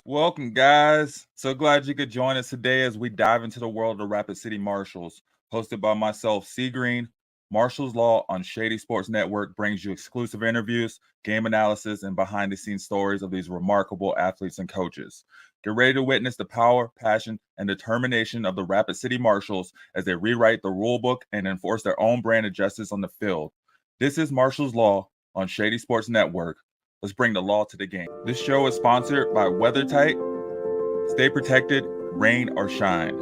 Welcome, guys. So glad you could join us today as we dive into the world of Rapid City Marshals. Hosted by myself, C. Green, Marshals Law on Shady Sports Network brings you exclusive interviews, game analysis, and behind-the-scenes stories of these remarkable athletes and coaches. Get ready to witness the power, passion, and determination of the Rapid City Marshals as they rewrite the rule book and enforce their own brand of justice on the field. This is Marshals Law on Shady Sports Network. Let's bring the law to the game. This show is sponsored by WeatherTight. Stay protected, rain or shine.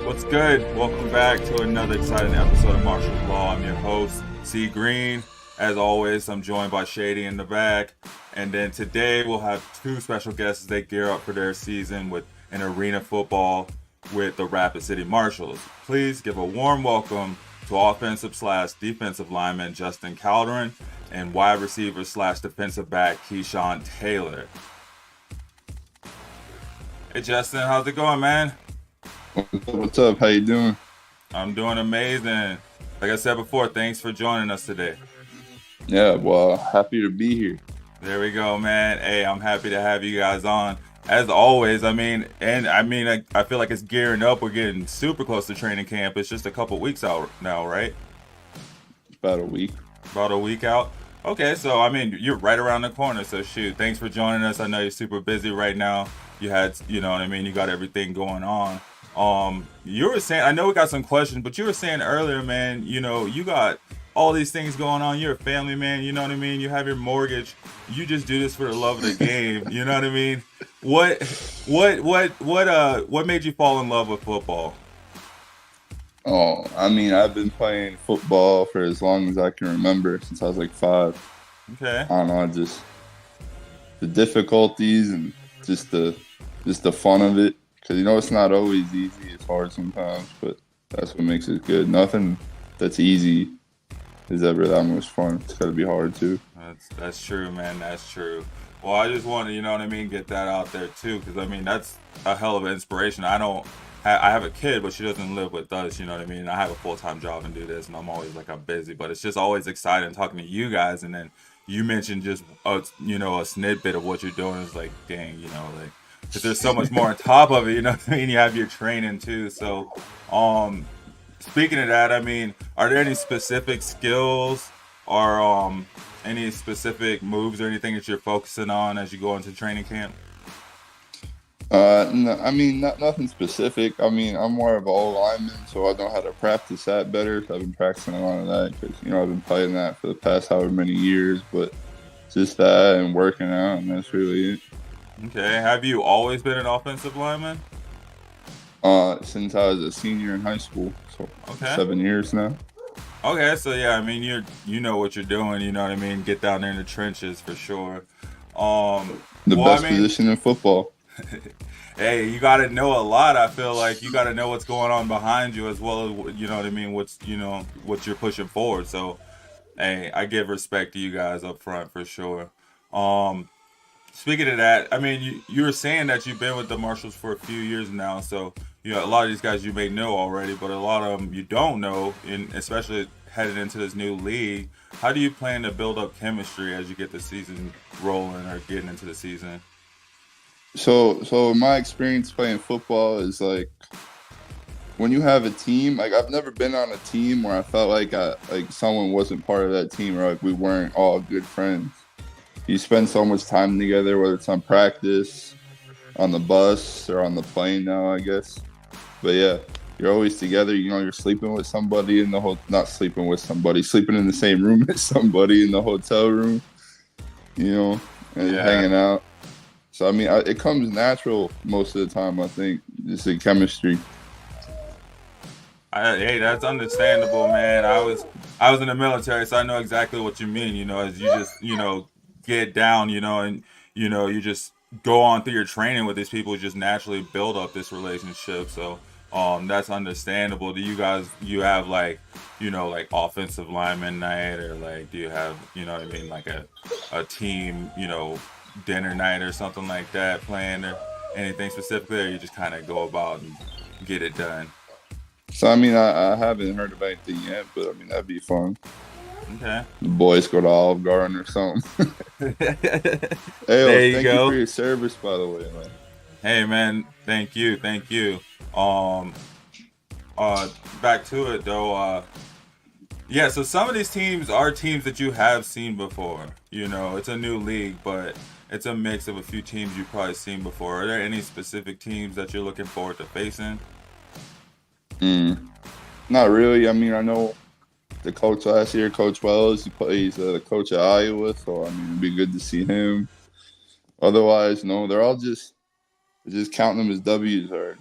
What's good? Welcome back to another exciting episode of Marshals Law. I'm your host, C. Green. As always, I'm joined by Shady in the back. And then today we'll have two special guests as they gear up for their season with an arena football with the Rapid City Marshals. Please give a warm welcome to offensive/defensive lineman Justin Calderon and wide receiver/defensive back KeShaun Taylor. Hey Justin, how's it going, man? What's up? How you doing? I'm doing amazing. Like I said before, thanks for joining us today. Yeah, well, happy to be here. There we go, man. Hey, I'm happy to have you guys on. As always, I feel like it's gearing up. We're getting super close to training camp. It's just a couple weeks out now, right? About a week. About a week out. Okay, so you're right around the corner. So shoot, thanks for joining us. I know you're super busy right now. You got everything going on. You were saying, I know we got some questions, but you were saying earlier, man, you got all these things going on. You're a family man, you know what I mean? You have your mortgage. You just do this for the love of the game, you know what I mean? What made you fall in love with football? Oh, I've been playing football for as long as I can remember, since I was like 5. Okay. I don't know, just the difficulties and just the fun of it. Because, it's not always easy. It's hard sometimes, but that's what makes it good. Nothing that's easy is ever that much fun. It's got to be hard, too. That's true, man. That's true. Well, I just want to, get that out there, too, because, that's a hell of an inspiration. I have a kid, but she doesn't live with us, you know what I mean? I have a full-time job and do this, and I'm always, I'm busy. But it's just always exciting talking to you guys, and then you mentioned just, a snippet of what you're doing. It's like, dang, because there's so much more on top of it, you know what I mean? You have your training too. So, speaking of that, are there any specific skills or any specific moves or anything that you're focusing on as you go into training camp? No, nothing specific. I'm more of an O-lineman, so I know how to practice that better. So I've been practicing a lot of that because, I've been playing that for the past however many years. But just that and working out, and that's really it. Okay. Have you always been an offensive lineman? Since I was a senior in high school, so 7 years now. Okay, so yeah, you know what you're doing, you know what I mean? Get down there in the trenches for sure. The best position in football. Hey, you got to know a lot. I feel like you got to know what's going on behind you as well as, you know what I mean, what you're pushing forward. So, hey, I give respect to you guys up front for sure. speaking of that, I mean, you were saying that you've been with the Marshals for a few years now, so a lot of these guys you may know already, but a lot of them you don't know, and especially headed into this new league. How do you plan to build up chemistry as you get the season rolling or getting into the season? So my experience playing football is like when you have a team. Like I've never been on a team where I felt like someone wasn't part of that team, or like we weren't all good friends. You spend so much time together, whether it's on practice, on the bus, or on the plane now, I guess. But yeah, you're always together. You're sleeping with somebody in the not sleeping with somebody, sleeping in the same room as somebody in the hotel room, and hanging out. So, I mean, it comes natural most of the time, I think, just the chemistry. Hey, that's understandable, man. I was in the military, so I know exactly what you mean. As you just get down, and you just go on through your training with these people, just naturally build up this relationship. So, that's understandable. Do you have like like offensive lineman night, or like do you have what I mean, like a team dinner night or something like that planned, or anything specifically, or you just kind of go about and get it done? So, I mean, I haven't heard of anything yet, but I mean, that'd be fun. Okay. The boys go to Olive Garden or something. There Hey, you thank you go. for your service, by the way, man. Hey man, thank you, thank you. Um, Back to it though. Yeah, so some of these teams are teams that you have seen before. It's a new league, but it's a mix of a few teams you've probably seen before. Are there any specific teams that you're looking forward to facing? Not really. I mean, I know the coach last year, Coach Wells, he plays the coach at Iowa, so I mean, it'd be good to see him. Otherwise, no, they're all just counting them as W's already.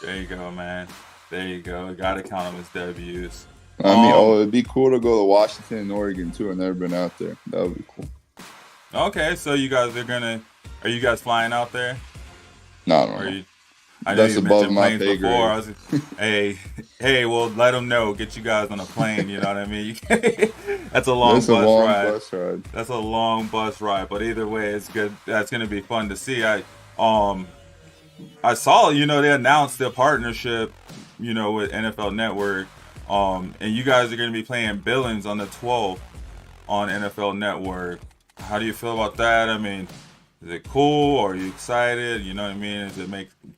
There you go, man. There you go. Gotta count them as W's. I mean, it'd be cool to go to Washington and Oregon too. I've never been out there. That would be cool. Okay, so you guys are you guys flying out there? No, no. I know That's you above mentioned my planes pay before. grade. Hey, well, let them know. Get you guys on a plane. You know what I mean? That's a long That's a bus long ride. bus ride. That's a long bus ride. But either way, it's good. That's gonna be fun to see. I saw they announced their partnership, with NFL Network. And you guys are gonna be playing Billings on the 12th on NFL Network. How do you feel about that? I mean, is it cool? Are you excited? You know what I mean?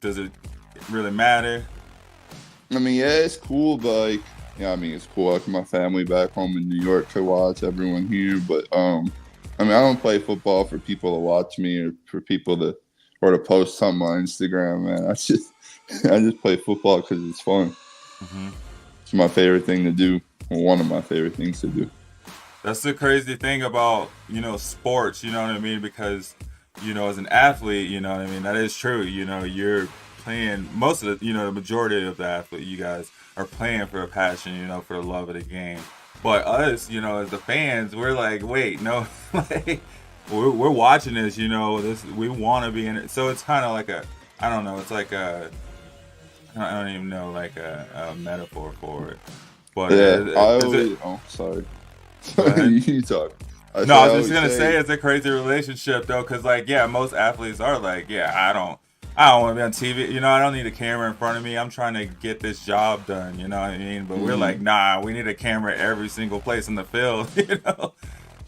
Does it really matter? I mean, yeah, it's cool, but like, yeah, I mean, it's cool. Like my family back home in New York to watch everyone here, but I mean, I don't play football for people to watch me or for people to post something on Instagram, man. I just play football because it's fun. Mm-hmm. It's my favorite thing to do, or one of my favorite things to do. That's the crazy thing about sports. You know what I mean? Because as an athlete, you know what I mean. That is true. You're playing most of the majority of the athlete. You guys are playing for a passion. For the love of the game. But us, as the fans, we're like, wait, no, like we're watching this. This we want to be in it. So it's kind of like I don't know. It's like I don't even know like a metaphor for it. But sorry. You talk. I was just gonna say it's a crazy relationship though, because like most athletes are like, I don't want to be on TV. I don't need a camera in front of me. I'm trying to get this job done. You know what I mean? But we're like, nah, we need a camera every single place in the field.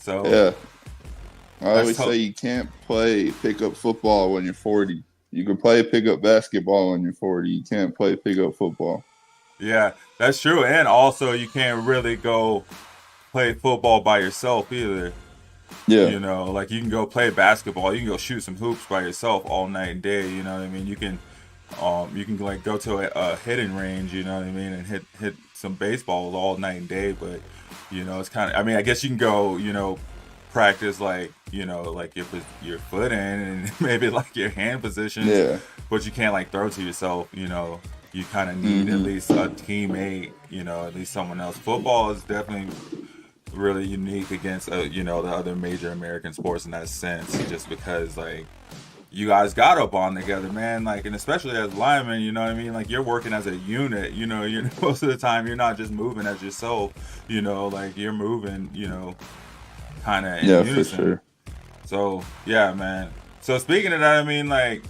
So yeah, I always say you can't play pickup football when you're 40. You can play pickup basketball when you're 40. You can't play pickup football. Yeah, that's true. And also, you can't really go play football by yourself either. Yeah. Like you can go play basketball, you can go shoot some hoops by yourself all night and day. You know what I mean? You can like go to a hitting range. You know what I mean? And hit some baseball all night and day. But it's kind of. I mean, I guess you can go. Practice like like your foot in and maybe like your hand positions. Yeah. But you can't like throw to yourself. You kind of need at least a teammate. At least someone else. Football is definitely really unique against the other major American sports in that sense, just because like you guys got to bond together, man. Like, and especially as linemen, you know what I mean? Like you're working as a unit. You're most of the time you're not just moving as yourself. Like you're moving. Kind of in unison. For sure. So yeah, man. So speaking of that, I mean, like,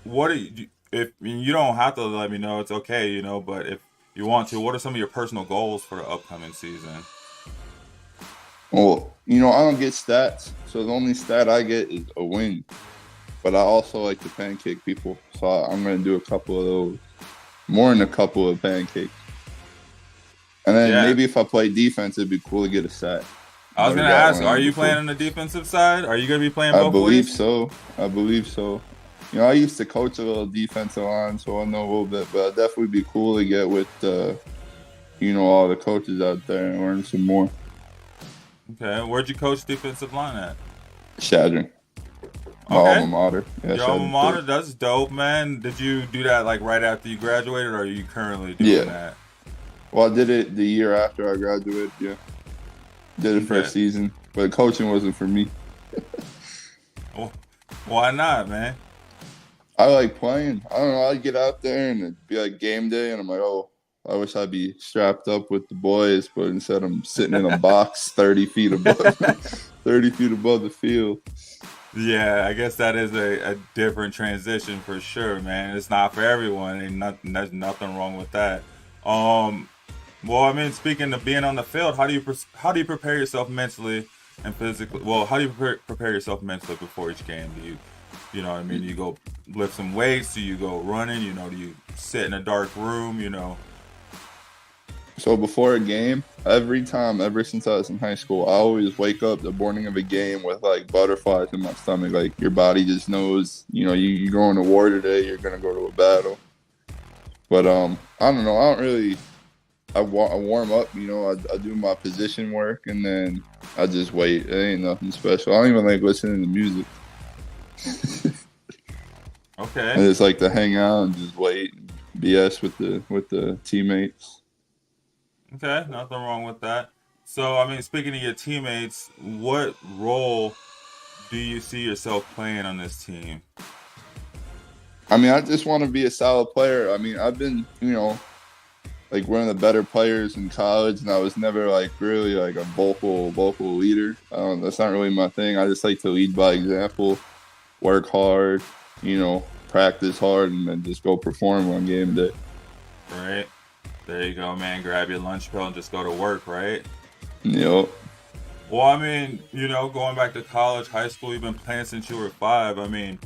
what do you? If I mean, you don't have to let me know, it's okay, you know. But if you want to, what are some of your personal goals for the upcoming season? Well, I don't get stats, so the only stat I get is a win. But I also like to pancake people, so I'm gonna do a couple of those, more than a couple of pancakes. And then Yeah, maybe if I play defense, it'd be cool to get a sack. I was Never gonna got ask, one of are them you playing before. on the defensive side? Are you gonna be playing I both believe ways? so. I believe so. I used to coach a little defensive line, so I know a little bit. But it'd definitely be cool to get with, all the coaches out there and learn some more. Okay, where'd you coach defensive line at? Shadron, my Okay, alma mater. Yeah, your alma Shadron mater. Sports. That's dope, man. Did you do that like right after you graduated, or are you currently doing Yeah. that? Well, I did it the year after I graduated. Yeah, did it for a Okay, season, but coaching wasn't for me. well, why not, man? I like playing. I don't know. I'd get out there and it'd be like game day, and I'm like, oh, I wish I'd be strapped up with the boys, but instead I'm sitting in a box 30 feet above, 30 feet above the field. Yeah, I guess that is a different transition for sure, man. It's not for everyone, and there's nothing wrong with that. Um, well, I mean, speaking of being on the field, how do you prepare yourself mentally and physically? Well, how do you prepare yourself mentally before each game? Do you know what I mean? You go lift some weights? Do you go running? Do you sit in a dark room? So before a game, every time, ever since I was in high school, I always wake up the morning of a game with like butterflies in my stomach. Like your body just knows, you're going to war today. You're gonna go to a battle. But I don't know. I don't really. I warm up. I do my position work and then I just wait. It ain't nothing special. I don't even like listening to music. I Okay, just like to hang out and just wait, BS with the teammates. okay, nothing wrong with that. So, I mean, speaking of your teammates, what role do you see yourself playing on this team? I mean, I just want to be a solid player. I mean, I've been, like one of the better players in college, and I was never like really like a vocal leader. That's not really my thing. I just like to lead by example, work hard, practice hard, and then just go perform on game day. Right? There you go, man. Grab your lunch pail and just go to work, right? Yep. Well, I mean, going back to college, high school, you've been playing since you were 5. I mean,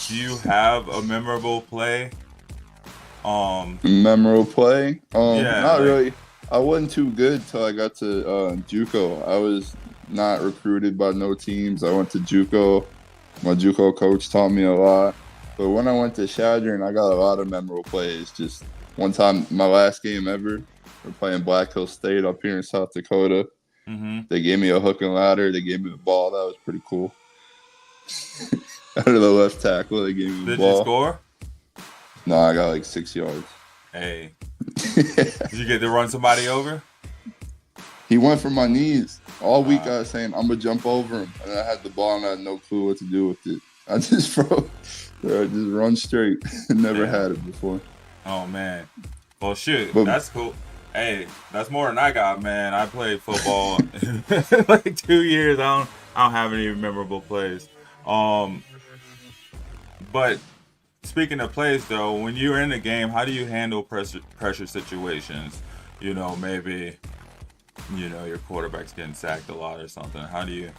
do you have a memorable play? Memorable play? Yeah, Not like, really. I wasn't too good till I got to JUCO. I was not recruited by no teams. I went to JUCO. My JUCO coach taught me a lot. But when I went to Shadron, I got a lot of memorable plays. Just one time, my last game ever, we're playing Black Hill State up here in South Dakota. mm-hmm. They gave me a hook and ladder. They gave me the ball. That was pretty cool. Out of the left tackle, they gave me the Did you ball. score? No, I got like 6 yards. Hey, did you get to run somebody over? He went for my knees. All week I was saying, I'm going to jump over him. And I had the ball and I had no clue what to do with it. I just just run straight. Never had it before. Oh, man. Well, shoot, But that's cool. Hey, that's more than I got, man. I played football like 2 years. I don't have any memorable plays. But speaking of plays, though, when you're in the game, how do you handle pressure situations? Maybe your quarterback's getting sacked a lot or something. How do you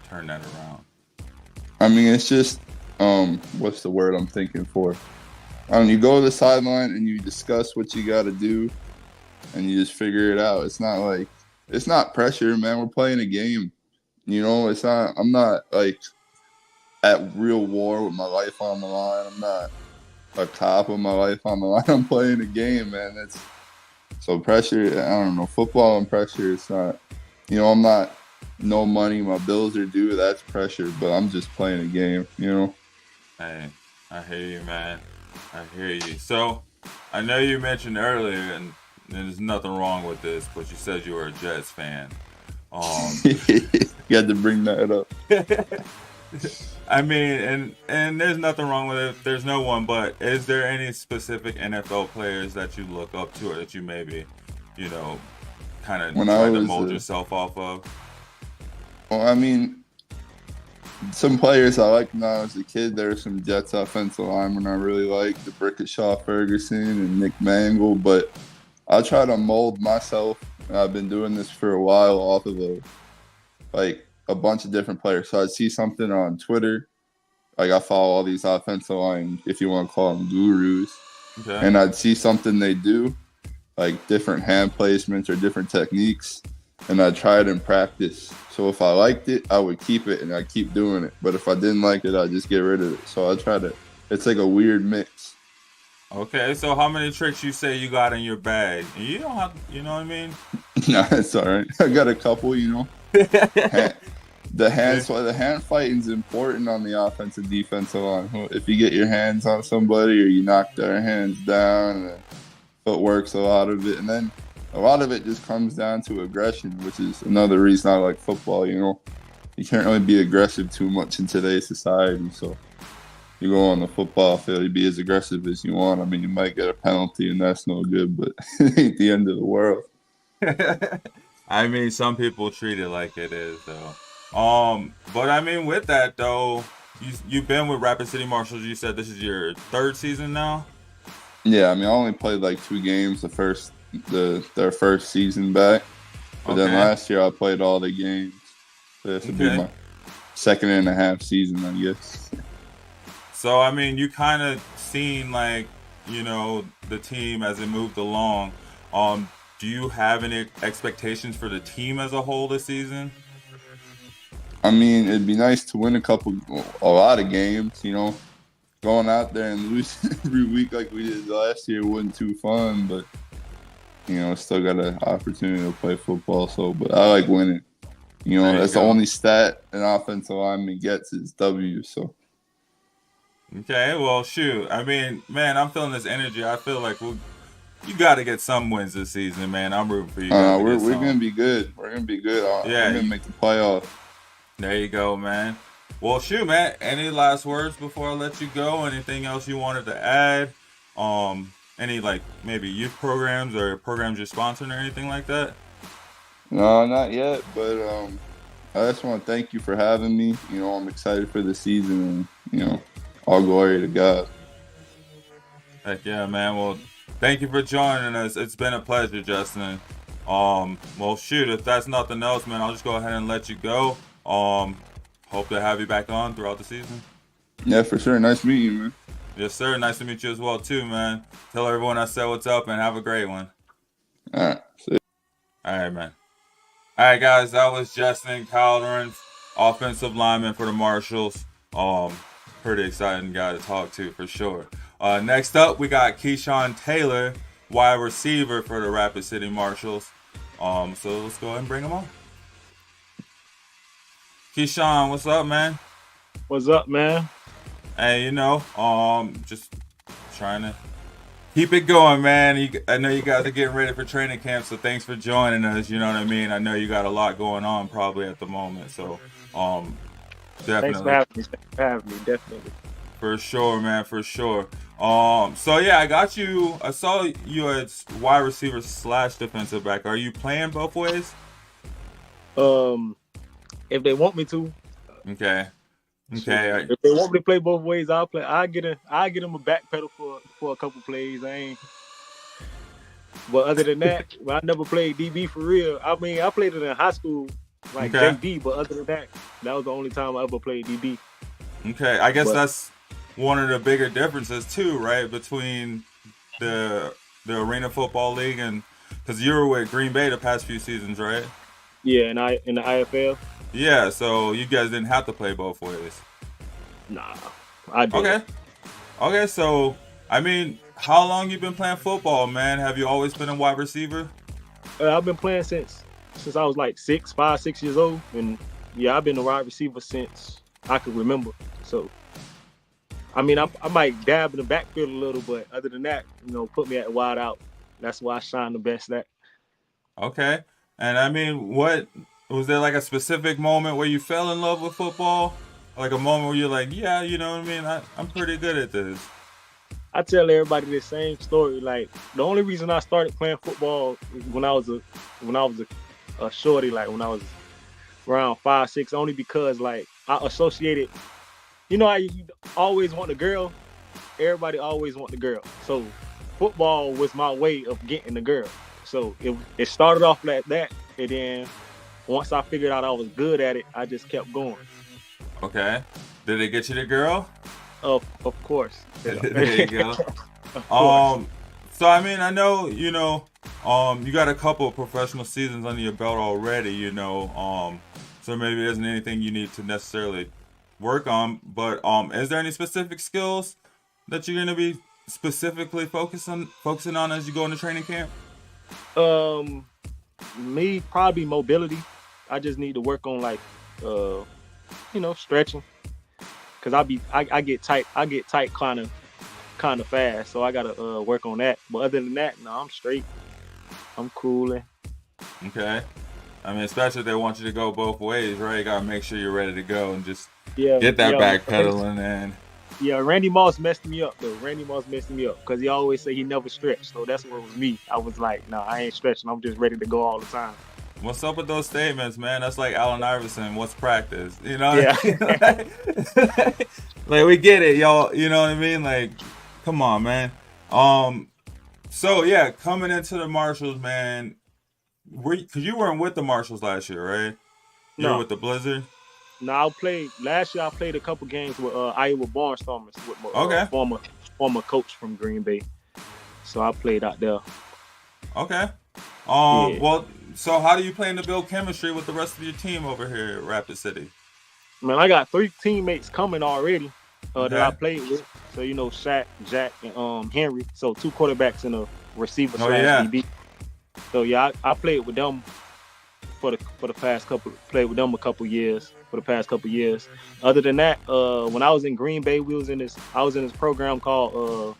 turn that around? I mean, it's just, what's the word I'm thinking for? You go to the sideline and you discuss what you got to do and you just figure it out. It's not pressure, man. We're playing a game. I'm not like at real war with my life on the line. I'm not a cop with my life on the line. I'm playing a game, man. So pressure, I don't know, football and pressure, it's not, I'm not, no money, my bills are due, that's pressure, but I'm just playing a game, Hey, I hear you, man. I hear you. So, I know you mentioned earlier, and there's nothing wrong with this, but you said you were a Jets fan. You had to bring that up. I mean, and there's nothing wrong with it. There's no one, but is there any specific NFL players that you look up to or that you maybe, kind of When I try to was, mold yourself off of? well, I mean, some players I like when I was a kid. There are some Jets offensive linemen I really like, the Brickashaw Ferguson and Nick Mangle. But I try to mold myself. I've been doing this for a while off of a bunch of different players. So I'd see something on Twitter. Like I follow all these offensive line, if you want to call them gurus. Okay. And I'd see something they do, like different hand placements or different techniques, and I'd try it in practice. So if I liked it, I would keep it and I'd keep doing it. But if I didn't like it, I'd just get rid of it. So I try to, it's like a weird mix. Okay, so how many tricks you say you got in your bag? You don't have, you know what I mean? Nah, it's all right. I got a couple, you know. The hand fighting's important on the offensive defensive line. If you get your hands on somebody or you knock their hands down, and footwork's a lot of it, and then a lot of it just comes down to aggression, which is another reason I like football. You know, you can't really be aggressive too much in today's society. So you go on the football field, you be as aggressive as you want. I mean, you might get a penalty, and that's no good, but it ain't the end of the world. I mean, some people treat it like it is, though. But I mean, with that though, you've been with Rapid City Marshals. You said this is your third season now. Yeah, I mean, I only played like 2 games their first season back, but then last year I played all the games. So this would be my second and a half season, I guess. So I mean, you kind of seen like, you know, the team as it moved along. Do you have any expectations for the team as a whole this season? I mean, it'd be nice to win a lot of games, you know. Going out there and lose every week like we did last year wasn't too fun, but, you know, still got an opportunity to play football. So, but I like winning. You know, that's the only stat an offensive lineman gets is W, so. Okay, well, shoot. I mean, man, I'm feeling this energy. I feel like you got to get some wins this season, man. I'm rooting for you. We're going to be good. We're going to be good. We're going to make the playoffs. There you go, man. Well, shoot, man. Any last words before I let you go? Anything else you wanted to add? Any like maybe youth programs or programs you're sponsoring or anything like that? No, not yet. But I just want to thank you for having me. You know, I'm excited for the season, and you know, all glory to God. Heck yeah, man. Well, thank you for joining us. It's been a pleasure, Justin. Well, shoot. If that's nothing else, man, I'll just go ahead and let you go. Hope to have you back on throughout the season. Yeah, for sure. Nice meeting you, man. Yes, sir. Nice to meet you as well, too, man. Tell everyone I said what's up and have a great one. All right. See you. All right, man. All right, guys. That was Justin Calderon, offensive lineman for the Marshals. Pretty exciting guy to talk to for sure. Next up, we got KeShaun Taylor, wide receiver for the Rapid City Marshals. So let's go ahead and bring him on. KeShaun, what's up, man? What's up, man? Hey, you know, just trying to keep it going, man. I know you guys are getting ready for training camp, so thanks for joining us. You know what I mean? I know you got a lot going on probably at the moment, so definitely. Thanks for having me. Definitely. For sure, man. For sure. So yeah, I saw you as wide receiver / defensive back. Are you playing both ways? If they want me to. Okay. If they want me to play both ways, I'll play. I get them a back pedal for a couple plays. But other than that, I never played DB for real. I mean, I played it in high school, like JV. But other than that, that was the only time I ever played DB. Okay, I guess that's one of the bigger differences too, right? Between the Arena Football League and because you were with Green Bay the past few seasons, right? Yeah, in the IFL. Yeah, so you guys didn't have to play both ways. Nah, I did. Okay, so I mean, how long you been playing football, man? Have you always been a wide receiver? I've been playing since I was like 5, 6 years old, and yeah, I've been a wide receiver since I could remember. So, I mean, I might dab in the backfield a little, but other than that, you know, put me at wideout. That's why I shine the best at. Okay, and I mean, what was there like a specific moment where you fell in love with football? Like a moment where you're like, yeah, you know what I mean? I'm pretty good at this. I tell everybody the same story. Like the only reason I started playing football is when I was a shorty, like when I was around 5, 6, only because like I associated. You know how you always want the girl. Everybody always want the girl. So football was my way of getting the girl. So it started off like that, and then once I figured out I was good at it, I just kept going. Okay. Did it get you the girl? Of course. There you go. Of course. So I mean, I know, you got a couple of professional seasons under your belt already, so maybe there isn't anything you need to necessarily work on, but is there any specific skills that you're gonna be specifically focusing on as you go into training camp? Me probably mobility. I just need to work on like stretching, cause I get tight kind of fast, so I gotta work on that. But other than that, no, I'm straight. I'm cooling. Okay. I mean, especially if they want you to go both ways, right? You gotta make sure you're ready to go and just get that back pedaling in. Yeah, Randy Moss messed me up though. Randy Moss messed me up because he always say he never stretched. So that's what it was me. I was like, no, I ain't stretching. I'm just ready to go all the time. What's up with those statements, man? That's like Allen Iverson. What's practice? You know? Yeah. Like, we get it, y'all. You know what I mean? Like, come on, man. So yeah, coming into the Marshals, man. Because you weren't with the Marshals last year, right? You were with the Blizzard. No, last year. I played a couple games with Iowa Barnstormers with my former coach from Green Bay. So I played out there. Okay. Well, so how do you plan to build chemistry with the rest of your team over here at Rapid City? Man, I got 3 teammates coming already that I played with. So Shaq, Jack, and Henry. So 2 quarterbacks and a receiver /DB. So yeah, I played with them for the past couple. Played with them a couple years. For the past couple years. Other than that, when I was in Green Bay, I was in this program called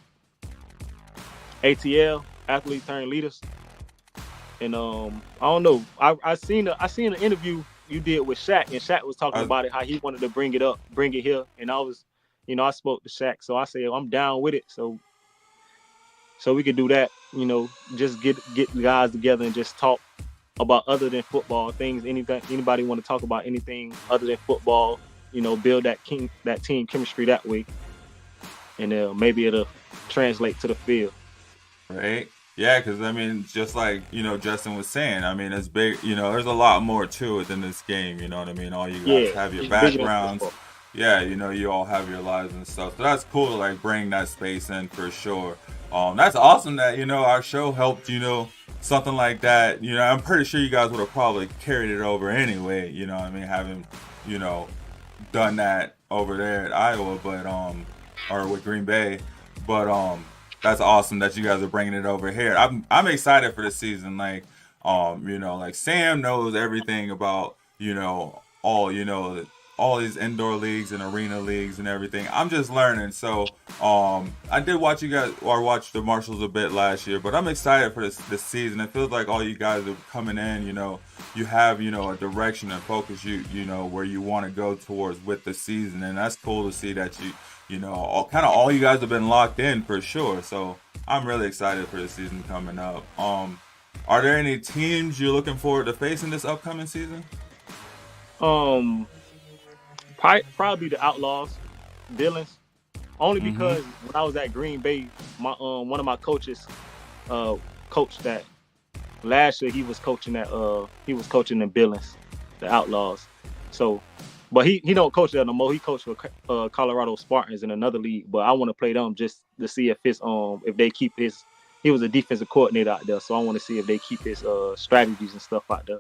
ATL, Athlete Turned Leaders. And I don't know. I seen an interview you did with Shaq, and Shaq was talking about it, how he wanted to bring it here. And I was, I spoke to Shaq, so I said I'm down with it. So we could do that. Just get the guys together and just talk about other than football things. Anybody want to talk about anything other than football? Build that team chemistry that way, and maybe it'll translate to the field. Right. Yeah, because I mean, just like Justin was saying, I mean, it's big. There's a lot more to it than this game. You know what I mean? All you guys have your backgrounds. Yeah, you all have your lives and stuff. So that's cool to like bring that space in for sure. That's awesome that our show helped something like that. I'm pretty sure you guys would have probably carried it over anyway. You know what I mean? Having done that over there at Iowa, but or with Green Bay, but that's awesome that you guys are bringing it over here. I'm excited for the season. Like like Sam knows everything about all these indoor leagues and arena leagues and everything. I'm just learning. So I did watch the Marshals a bit last year, but I'm excited for this season. It feels like all you guys are coming in, you have, a direction and focus, where you want to go towards with the season. And that's cool to see that all you guys have been locked in for sure. So I'm really excited for the season coming up. Are there any teams you're looking forward to facing this upcoming season? Probably the Outlaws, Billings, only because when I was at Green Bay, my one of my coaches coached that. Last year he was coaching in Billings, the Outlaws. So, but he don't coach there no more. He coached for Colorado Spartans in another league. But I want to play them just to see if they keep his. He was a defensive coordinator out there, so I want to see if they keep his strategies and stuff out there.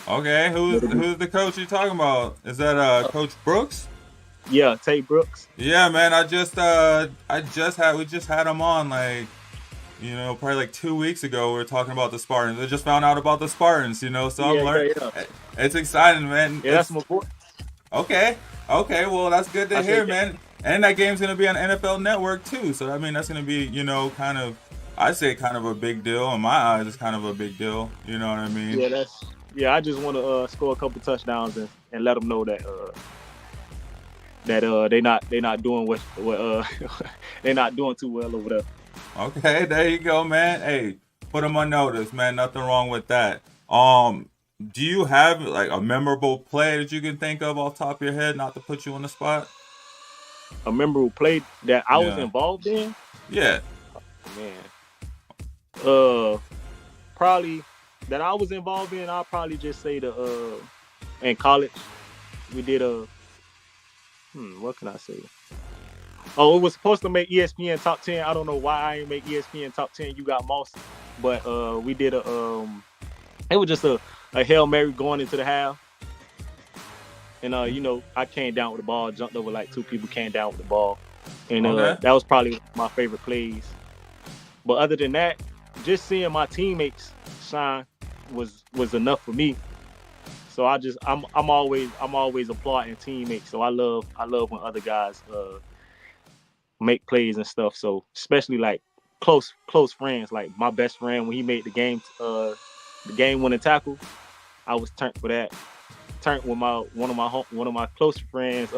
Okay, who's the coach you're talking about? Is that Coach Brooks? Yeah, Tate Brooks. Yeah, man. We just had him on probably like 2 weeks ago. We were talking about the Spartans. I just found out about the Spartans, so I'm learning. Yeah. It's exciting, man. Yeah, that's my boy. Okay. Well, that's good to hear, man. And that game's gonna be on NFL Network too. So I mean, that's gonna be I'd say kind of a big deal. In my eyes, it's kind of a big deal. You know what I mean? Yeah, I just want to score a couple touchdowns and let them know that they not doing what they're not doing too well over there. Okay, there you go, man. Hey, put them on notice, man. Nothing wrong with that. Do you have like a memorable play that you can think of off the top of your head, not to put you on the spot? A memorable play that I was Yeah. involved in, Yeah. man. Probably that I was involved in. I'll probably just say in college we did what can I say? Oh, it was supposed to make ESPN top 10. I don't know why I ain't make ESPN top 10. You got Moss, but we did it was just a Hail Mary going into the half. And I came down with the ball, jumped over like two people, came down with the ball. And Okay. that was probably my favorite plays. But other than that, just seeing my teammates shine was enough for me. So I'm always applauding teammates. So I love when other guys make plays and stuff. So especially like close friends, like my best friend when he made the game winning tackle, I was turned for that. Turned with one of my close friends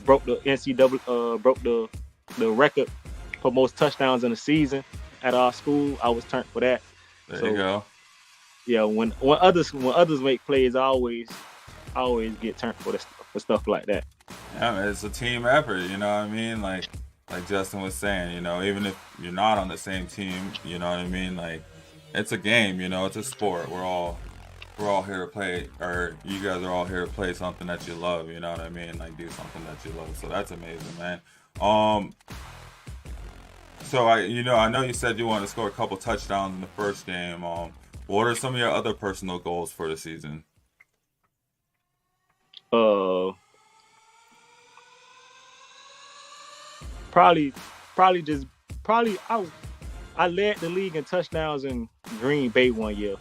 broke the NCAA broke the record for most touchdowns in a season at our school. I was turned for that. There you go. Yeah, when others make plays, I always get turned for stuff like that. Yeah, man, it's a team effort. You know what I mean? Like Justin was saying, even if you're not on the same team, you know what I mean? Like, it's a game. It's a sport. We're all here to play, or you guys are all here to play something that you love. You know what I mean? Like, do something that you love. So that's amazing, man. So I know you said you wanted to score a couple touchdowns in the first game. What are some of your other personal goals for the season? Probably I led the league in touchdowns in Green Bay one year.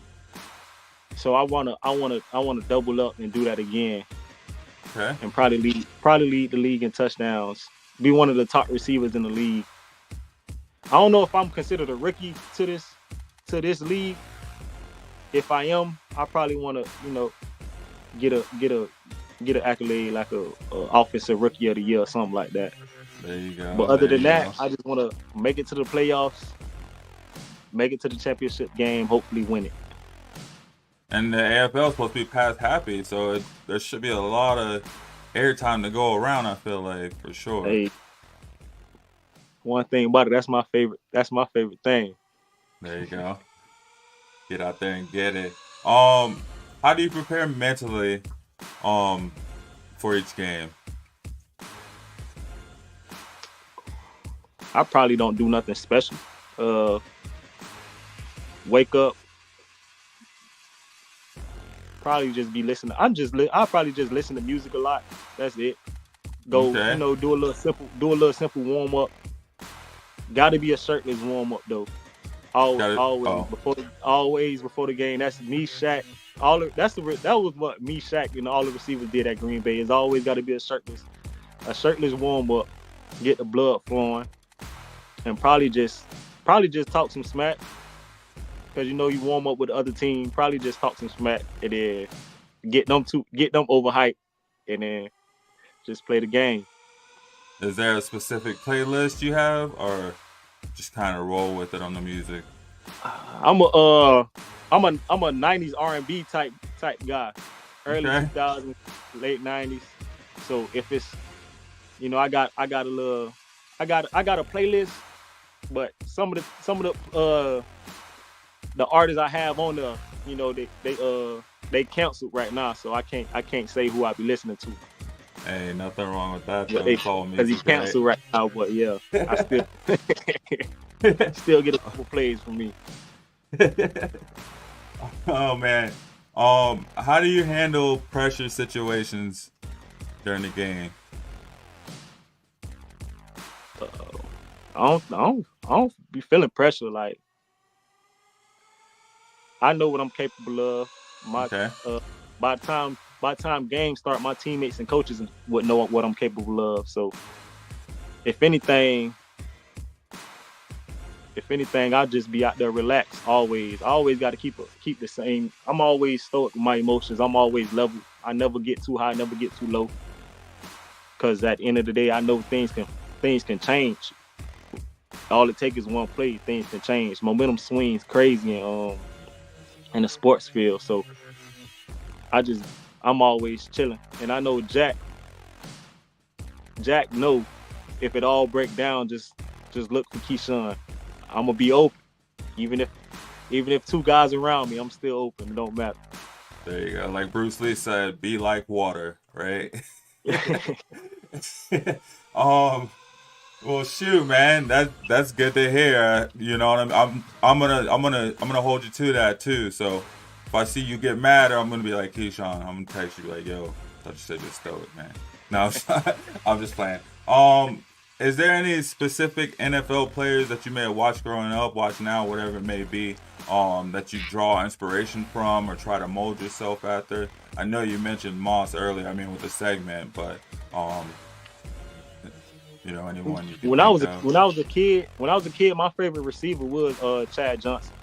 So I wanna double up and do that again. Okay. And probably lead the league in touchdowns. Be one of the top receivers in the league. I don't know if I'm considered a rookie to this league. If I am, I probably want to, get an accolade like a offensive rookie of the year or something like that. There you go. But other than that, I just want to make it to the playoffs, make it to the championship game, hopefully win it. And the AFL is supposed to be past happy, so there should be a lot of airtime to go around. I feel like, for sure. Hey, one thing about it, that's my favorite thing. There you go. Get out there and get it. How do you prepare mentally for each game? I probably don't do nothing special. Wake up, probably just be listening. I'll probably just listen to music a lot. That's it. Go, Okay. Do a little simple warm up. Got to be a shirtless warm up though. Always before the game. That's me, Shaq. That was what me, Shaq, and all the receivers did at Green Bay. It's always got to be a shirtless warm up. Get the blood flowing, and probably just talk some smack. Because you warm up with the other team. Probably just talk some smack and then get them overhyped, and then just play the game. Is there a specific playlist you have, or just kind of roll with it on the music? I'm a 90s R&B type guy. Early 2000s, late 90s. So if it's I got a playlist, but some of the artists I have on there, they canceled right now, so I can't say who I be listening to. Hey, nothing wrong with that. Because he's canceled right now, but yeah, I still get a couple plays from me. Oh man, how do you handle pressure situations during the game? I don't be feeling pressure. Like, I know what I'm capable of. By the time games start, my teammates and coaches would know what I'm capable of. So, if anything, I'll just be out there relaxed. Always. I always got to keep the same. I'm always stoic with my emotions. I'm always level. I never get too high, never get too low. Because at the end of the day, I know things can change. All it takes is one play. Things can change. Momentum swings crazy in the sports field. So I'm always chilling, and I know Jack know if it all break down, just look for KeShaun. I'm gonna be open, even if two guys around me, I'm still open. It don't matter. There you go. Like Bruce Lee said, be like water, right? um. Well, shoot, man, that's good to hear. You know what I'm gonna hold you to that too. So if I see you get mad, I'm gonna be like, KeShaun, I'm gonna text you like, yo, I thought you said you're stoic, man. No, I'm just playing. Is there any specific NFL players that you may have watched growing up, watch now, whatever it may be, that you draw inspiration from or try to mold yourself after? I know you mentioned Moss earlier. I mean, with the segment, but you know, anyone you can when I was a kid, my favorite receiver was Chad Johnson.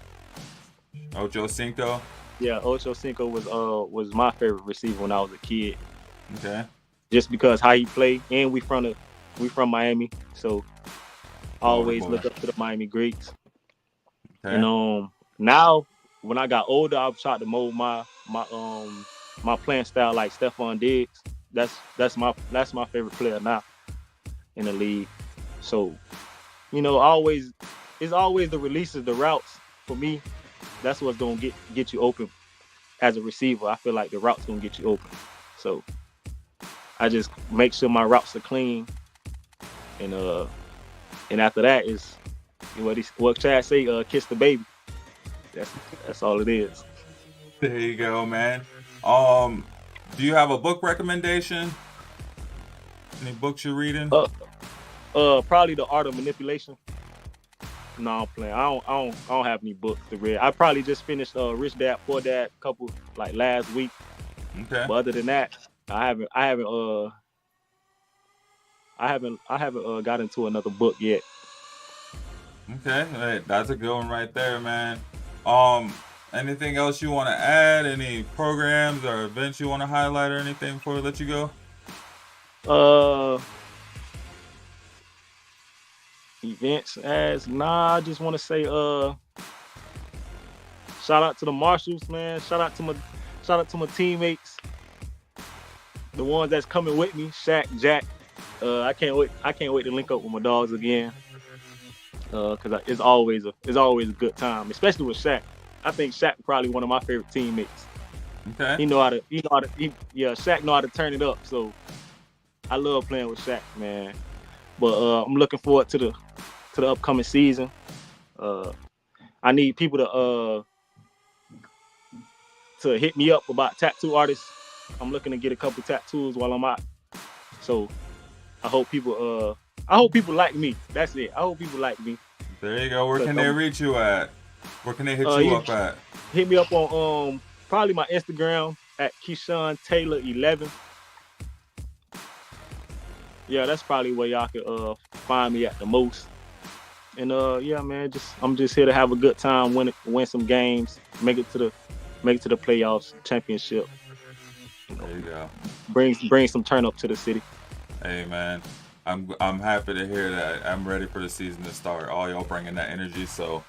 Ocho Cinco. Yeah, Ocho Cinco was my favorite receiver when I was a kid. Okay. Just because how he played, and we from Miami, so always look up to the Miami greats. Okay. And now when I got older, I've tried to mold my playing style like Stephon Diggs. That's my favorite player now in the league. So, you know, it's always the releases, the routes for me. That's what's gonna get you open as a receiver. I feel like the routes gonna get you open. So I just make sure my routes are clean, and after that is what Chad say, kiss the baby. That's all it is. There you go, man. Do you have a book recommendation? Any books you're reading? Probably The Art of Manipulation. No, I'm playing. I don't have any books to read. I probably just finished Rich Dad Poor Dad couple like last week. Okay. But other than that, I haven't got into another book yet. Okay, hey, that's a good one right there, man. Anything else you want to add? Any programs or events you want to highlight or anything before we let you go? Events I just want to say shout out to the Marshals, man. Shout out to my teammates, the ones that's coming with me, Shaq, Jack. I can't wait to link up with my dogs again. Cause it's always a good time, especially with Shaq. I think Shaq probably one of my favorite teammates. Okay. Shaq know how to turn it up. So I love playing with Shaq, man. But I'm looking forward to the upcoming season. I need people to hit me up about tattoo artists. I'm looking to get a couple tattoos while I'm out. So I hope people like me. That's it. I hope people like me. There you go. Where can they reach you at? Where can they hit you up at? Hit me up on probably my Instagram at KeShaun Taylor 11. Yeah, that's probably where y'all could find me at the most. And yeah, man, I'm just here to have a good time, win some games, make it to the playoffs, championship. There you go. Bring some turn up to the city. Hey, man, I'm happy to hear that. I'm ready for the season to start. All y'all bringing that energy, so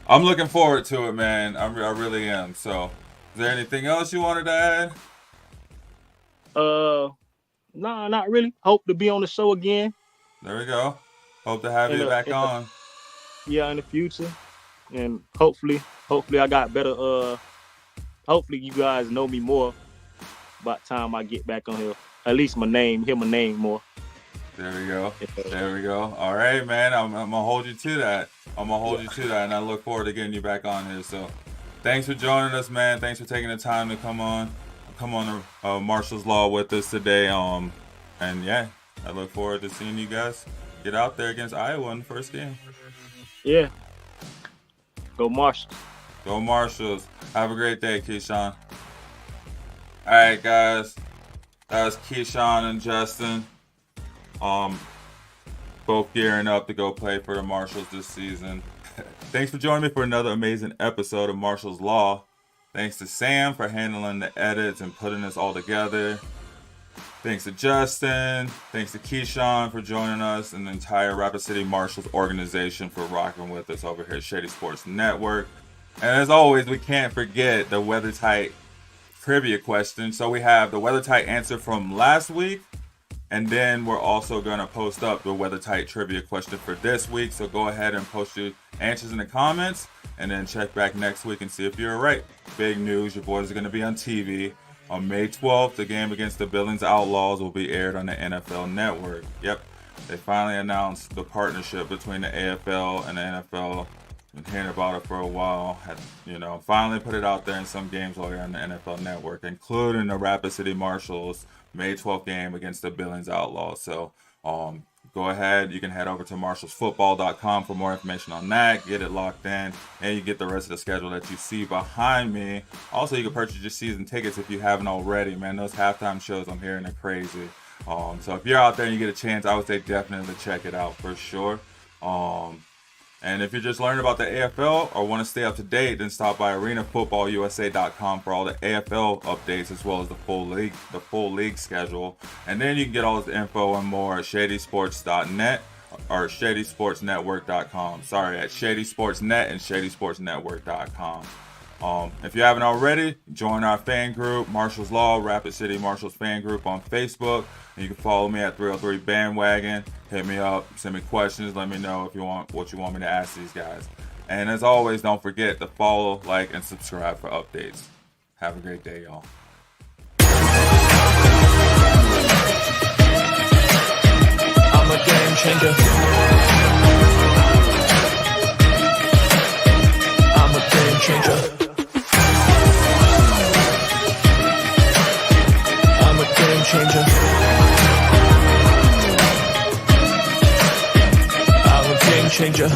I'm looking forward to it, man. I really am. So, is there anything else you wanted to add? No, not really. Hope to be on the show again. There we go. Hope to have you back on. In the future, and hopefully I got better. Hopefully you guys know me more by the time I get back on here. At least hear my name more. There we go. There we go. All right, man. I'm gonna hold you to that. And I look forward to getting you back on here. So, thanks for joining us, man. Thanks for taking the time to come on the Marshals Law with us today. And yeah, I look forward to seeing you guys get out there against Iowa in the first game. Yeah. Go Marshals. Go Marshals. Have a great day, KeShaun. All right, guys. That was KeShaun and Justin. Both gearing up to go play for the Marshals this season. Thanks for joining me for another amazing episode of Marshals Law. Thanks to Sam for handling the edits and putting this all together. Thanks to Justin. Thanks to KeShaun for joining us, and the entire Rapid City Marshals organization for rocking with us over here at Shady Sports Network. And as always, we can't forget the weather-tight trivia question. So we have the weather tight answer from last week, and then we're also going to post up the weather tight trivia question for this week. So go ahead and post your answers in the comments, and then check back next week and see if you're right. Big news, your boys are going to be on TV. On May 12th, the game against the Billings Outlaws will be aired on the NFL Network. Yep, they finally announced the partnership between the AFL and the NFL. Been hearing about it for a while. Had, finally put it out there in some games while you're on the NFL Network, including the Rapid City Marshals May 12th game against the Billings Outlaws. So go ahead. You can head over to marshallsfootball.com for more information on that. Get it locked in, and you get the rest of the schedule that you see behind me. Also, you can purchase your season tickets if you haven't already. Man, those halftime shows, I'm hearing, are crazy. So if you're out there and you get a chance, I would say definitely check it out for sure. And if you're just learning about the AFL or want to stay up to date, then stop by arenafootballusa.com for all the AFL updates as well as the full league schedule. And then you can get all the info and more at shadysports.net or shadysportsnetwork.com. Sorry, at shadysportsnet and shadysportsnetwork.com. If you haven't already, join our fan group, Marshals Law, Rapid City Marshals fan group on Facebook. And you can follow me at 303 Bandwagon. Hit me up, send me questions, let me know if you want what you want me to ask these guys. And as always, don't forget to follow, like, and subscribe for updates. Have a great day, y'all. I'm a game changer. I'm a game changer. I'm a game changer. I'm a game changer.